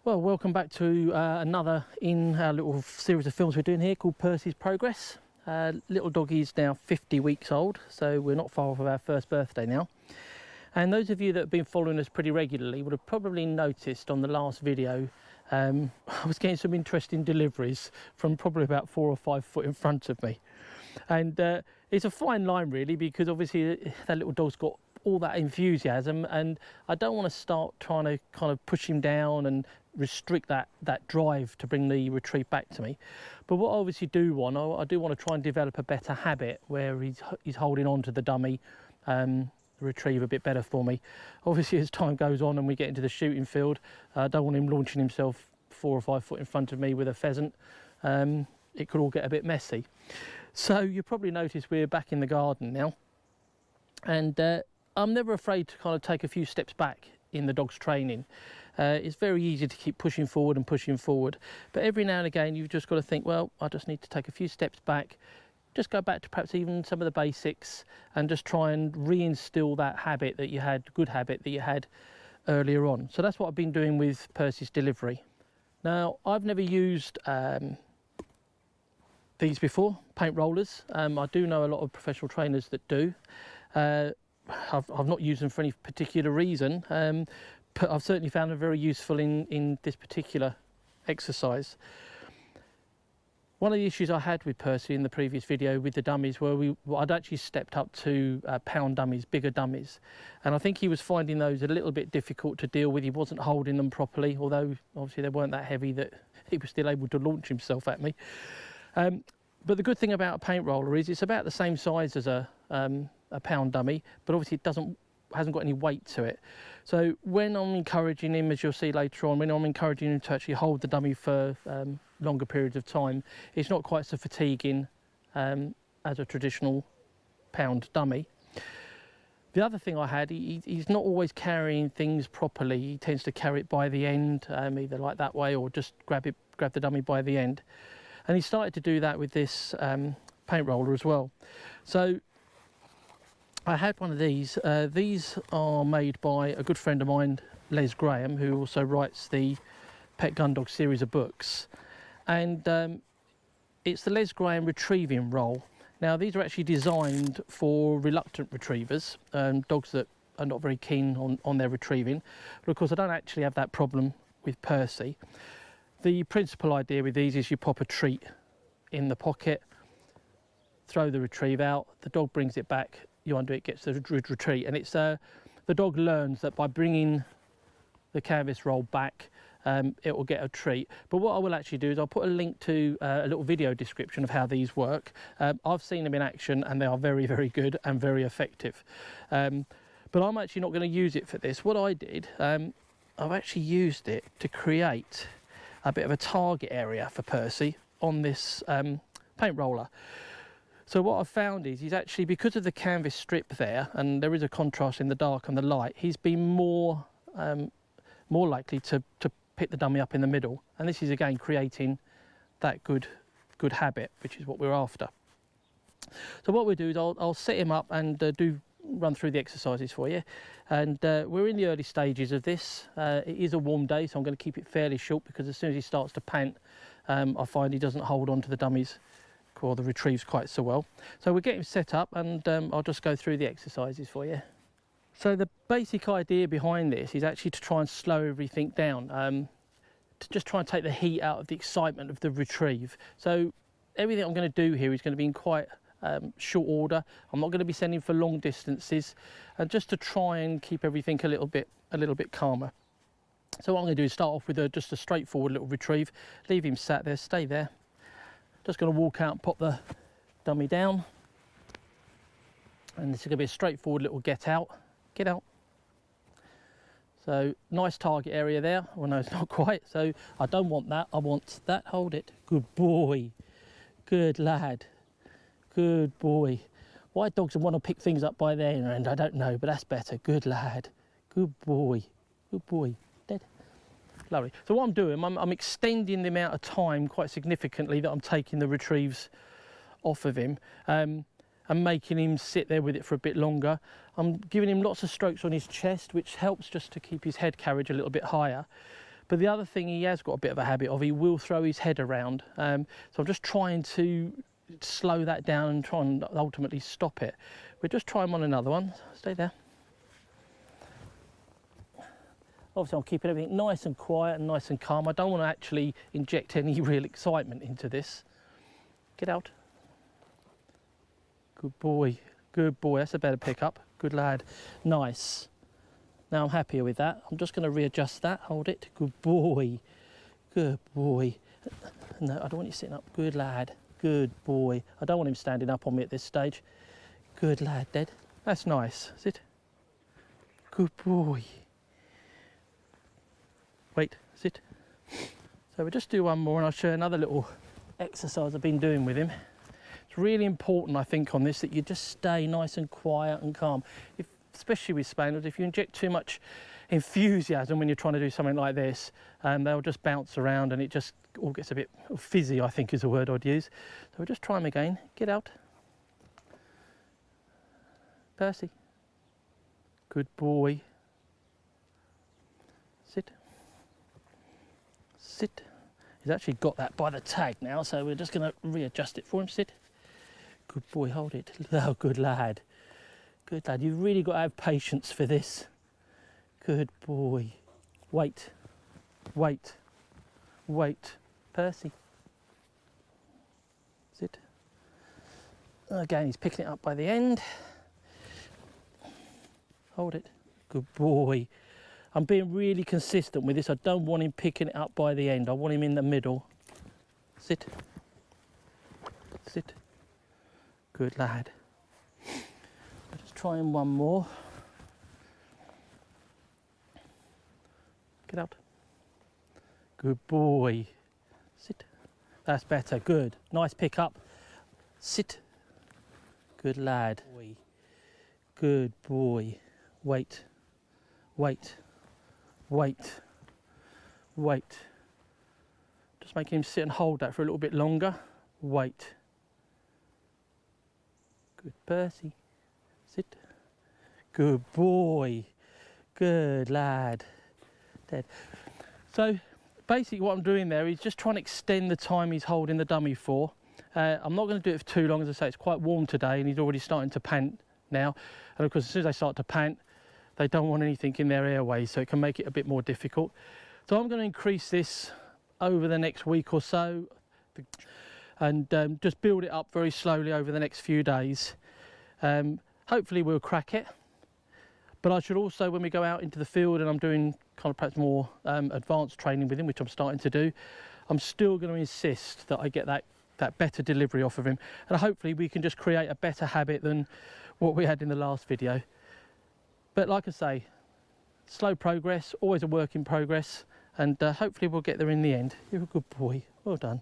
Well, welcome back to another in our little series of films we're doing here called Percy's Progress. Little doggie's now 50 weeks old, so we're not far off of our first birthday now. And those of you that have been following us pretty regularly would have probably noticed on the last video I was getting some interesting deliveries from probably about 4 or 5 foot in front of me. And it's a fine line really, because obviously that little dog's got all that enthusiasm, and I don't want to start trying to kind of push him down and restrict that drive to bring the retrieve back to me. But what I obviously do want, I do want to try and develop a better habit where he's holding on to the dummy retrieve a bit better for me. Obviously as time goes on and we get into the shooting field, I don't want him launching himself 4 or 5 foot in front of me with a pheasant. It could all get a bit messy. So you probably noticed we're back in the garden now, and I'm never afraid to kind of take a few steps back in the dog's training. It's very easy to keep pushing forward, but every now and again you've just got to think, well, I just need to take a few steps back, just go back to perhaps even some of the basics and just try and reinstill that habit that you had, good habit that you had earlier on. So that's what I've been doing with Percy's delivery. Now, I've never used these before, paint rollers. I do know a lot of professional trainers that do. I've not used them for any particular reason, but I've certainly found them very useful in this particular exercise. One of the issues I had with Percy in the previous video with the dummies were I'd actually stepped up to pound dummies, bigger dummies, and I think he was finding those a little bit difficult to deal with. He wasn't holding them properly, although obviously they weren't that heavy that he was still able to launch himself at me. But the good thing about a paint roller is it's about the same size as a pound dummy, but obviously it hasn't got any weight to it. So when I'm encouraging him, as you'll see later on, when I'm encouraging him to actually hold the dummy for longer periods of time, it's not quite so fatiguing as a traditional pound dummy. The other thing I had, he's not always carrying things properly. He tends to carry it by the end, either like that way or just grab the dummy by the end. And he started to do that with this paint roller as well. So I had one of these. These are made by a good friend of mine, Les Graham, who also writes the Pet Gundog series of books. And it's the Les Graham retrieving roll. Now, these are actually designed for reluctant retrievers, dogs that are not very keen on their retrieving. But of course, I don't actually have that problem with Percy. The principal idea with these is you pop a treat in the pocket, throw the retrieve out, the dog brings it back, you undo it, gets the retreat, and it's the dog learns that by bringing the canvas roll back, it will get a treat. But what I will actually do is I'll put a link to a little video description of how these work. I've seen them in action and they are very, very good and very effective. But I'm actually not going to use it for this. What I did, I've actually used it to create a bit of a target area for Percy on this paint roller. So what I've found is he's actually, because of the canvas strip there, and there is a contrast in the dark and the light, he's been more likely to pick the dummy up in the middle. And this is again creating that good habit, which is what we're after. So what we'll do is I'll set him up and run through the exercises for you. And we're in the early stages of this. It is a warm day, so I'm going to keep it fairly short, because as soon as he starts to pant, I find he doesn't hold on to the dummies or the retrieves quite so well. So we'll get him set up, and I'll just go through the exercises for you. So the basic idea behind this is actually to try and slow everything down, to just try and take the heat out of the excitement of the retrieve. So everything I'm going to do here is going to be in quite short order. I'm not going to be sending for long distances, and just to try and keep everything a little bit calmer. So what I'm going to do is start off with just a straightforward little retrieve. Leave him sat there, stay there. Just going to walk out and pop the dummy down, and this is going to be a straightforward little get out. So nice target area there. Well, no, it's not quite. So I don't want that. I want that. Hold it. Good boy. Good lad. Good boy. Why dogs want to pick things up by their end, I don't know, but that's better. Good lad. Good boy. Good boy. Dead. Lovely. So what I'm doing, I'm extending the amount of time quite significantly that I'm taking the retrieves off of him. And making him sit there with it for a bit longer. I'm giving him lots of strokes on his chest, which helps just to keep his head carriage a little bit higher. But the other thing he has got a bit of a habit of, he will throw his head around. So I'm just trying to slow that down and try and ultimately stop it. We'll just try him on another one. Stay there. Obviously I'm keeping everything nice and quiet and nice and calm. I don't want to actually inject any real excitement into this. Get out. Good boy, good boy. That's a better pickup. Good lad. Nice. Now I'm happier with that. I'm just going to readjust that. Hold it. Good boy. Good boy. No, I don't want you sitting up. Good lad. Good boy. I don't want him standing up on me at this stage. Good lad, Dad. That's nice. Is it? Good boy. Wait, sit. So we'll just do one more and I'll show you another little exercise I've been doing with him. It's really important, I think, on this that you just stay nice and quiet and calm. Especially with spaniels, if you inject too much enthusiasm when you're trying to do something like this, they'll just bounce around and it just all gets a bit fizzy, I think is the word I'd use. So we'll just try him again. Get out. Percy. Good boy. Sit. Sit. He's actually got that by the tag now, so we're just going to readjust it for him. Sit. Good boy, hold it. Oh, good lad. Good lad. You've really got to have patience for this. Good boy. Wait. Wait. Wait. Percy. Sit. Again, he's picking it up by the end. Hold it. Good boy. I'm being really consistent with this. I don't want him picking it up by the end. I want him in the middle. Sit. Sit. Good lad. I'll just try him one more. Get out. Good boy. Sit. That's better. Good. Nice pick up. Sit. Good lad. Good boy. Wait. Wait. Wait, wait. Just making him sit and hold that for a little bit longer. Wait. Good Percy. Sit. Good boy. Good lad. Dead. So basically what I'm doing there is just trying to extend the time he's holding the dummy for. I'm not going to do it for too long. As I say, it's quite warm today and he's already starting to pant now. And of course, as soon as they start to pant, they don't want anything in their airways, so it can make it a bit more difficult. So I'm going to increase this over the next week or so and just build it up very slowly over the next few days. Hopefully we'll crack it. But I should also, when we go out into the field and I'm doing kind of perhaps more advanced training with him, which I'm starting to do, I'm still going to insist that I get that better delivery off of him. And hopefully we can just create a better habit than what we had in the last video. But like I say, slow progress, always a work in progress, and hopefully we'll get there in the end. You're a good boy. Well done.